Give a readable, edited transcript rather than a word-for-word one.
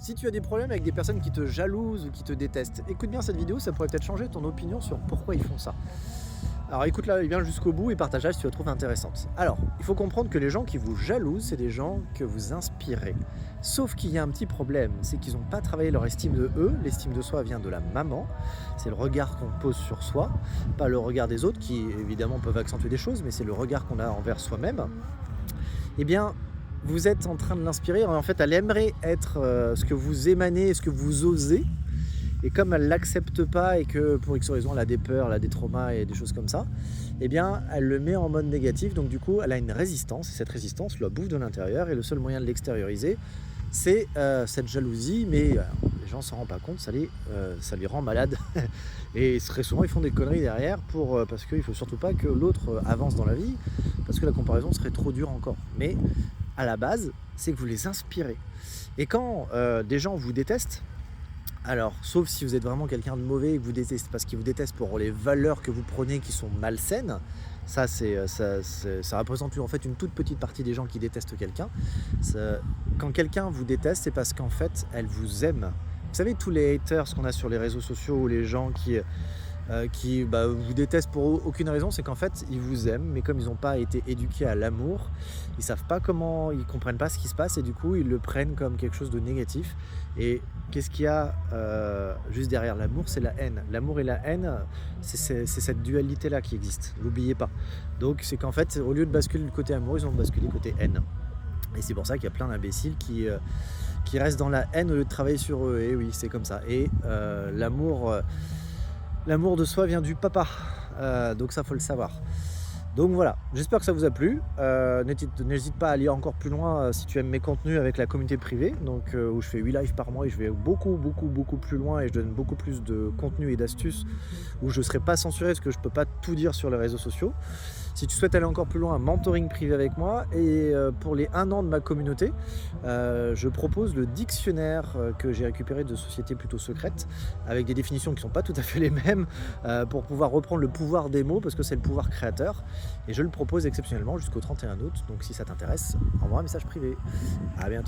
Si tu as des problèmes avec des personnes qui te jalousent ou qui te détestent, écoute bien cette vidéo, ça pourrait peut-être changer ton opinion sur pourquoi ils font ça. Alors écoute-la bien jusqu'au bout et partage-la si tu la trouves intéressante. Alors, il faut comprendre que les gens qui vous jalousent, c'est des gens que vous inspirez. Sauf qu'il y a un petit problème, c'est qu'ils n'ont pas travaillé leur estime de eux. L'estime de soi vient de la maman. C'est le regard qu'on pose sur soi, pas le regard des autres qui évidemment peuvent accentuer des choses, mais c'est le regard qu'on a envers soi-même. Eh bien, vous êtes en train de l'inspirer. En fait, elle aimerait être ce que vous émanez, ce que vous osez. Et comme elle ne l'accepte pas et que pour X raison elle a des peurs, elle a des traumas et des choses comme ça, eh bien elle le met en mode négatif. Donc du coup elle a une résistance et cette résistance la bouffe de l'intérieur et le seul moyen de l'extérioriser c'est cette jalousie. Mais les gens ne s'en rendent pas compte, ça les rend malades. Et très souvent ils font des conneries derrière parce qu'il ne faut surtout pas que l'autre avance dans la vie parce que la comparaison serait trop dure encore. Mais à la base c'est que vous les inspirez. Et quand des gens vous détestent, alors, sauf si vous êtes vraiment quelqu'un de mauvais et que vous détestez parce qu'il vous déteste pour les valeurs que vous prenez qui sont malsaines, ça représente en fait une toute petite partie des gens qui détestent quelqu'un. Quand quelqu'un vous déteste, c'est parce qu'en fait, elle vous aime. Vous savez, tous les haters qu'on a sur les réseaux sociaux ou les gens qui vous détestent pour aucune raison, c'est qu'en fait ils vous aiment, mais comme ils n'ont pas été éduqués à l'amour, ils savent pas comment, ils comprennent pas ce qui se passe et du coup ils le prennent comme quelque chose de négatif. Et qu'est-ce qu'il y a juste derrière l'amour? C'est la haine. L'amour et la haine, c'est cette dualité là qui existe, n'oubliez pas. Donc c'est qu'en fait au lieu de basculer du côté amour, ils ont basculé côté haine. Et c'est pour ça qu'il y a plein d'imbéciles qui restent dans la haine au lieu de travailler sur eux. Et oui, c'est comme ça. Et l'amour de soi vient du papa, donc ça faut le savoir. Donc voilà, j'espère que ça vous a plu. N'hésite pas à aller encore plus loin si tu aimes mes contenus avec la communauté privée, donc où je fais 8 lives par mois et je vais beaucoup plus loin et je donne beaucoup plus de contenu et d'astuces où je ne serai pas censuré parce que je ne peux pas tout dire sur les réseaux sociaux. Si tu souhaites aller encore plus loin, un mentoring privé avec moi et pour les 1 an de ma communauté, je propose le dictionnaire que j'ai récupéré de sociétés plutôt secrètes avec des définitions qui ne sont pas tout à fait les mêmes pour pouvoir reprendre le pouvoir des mots parce que c'est le pouvoir créateur et je le propose exceptionnellement jusqu'au 31 août. Donc si ça t'intéresse, envoie un message privé. À bientôt.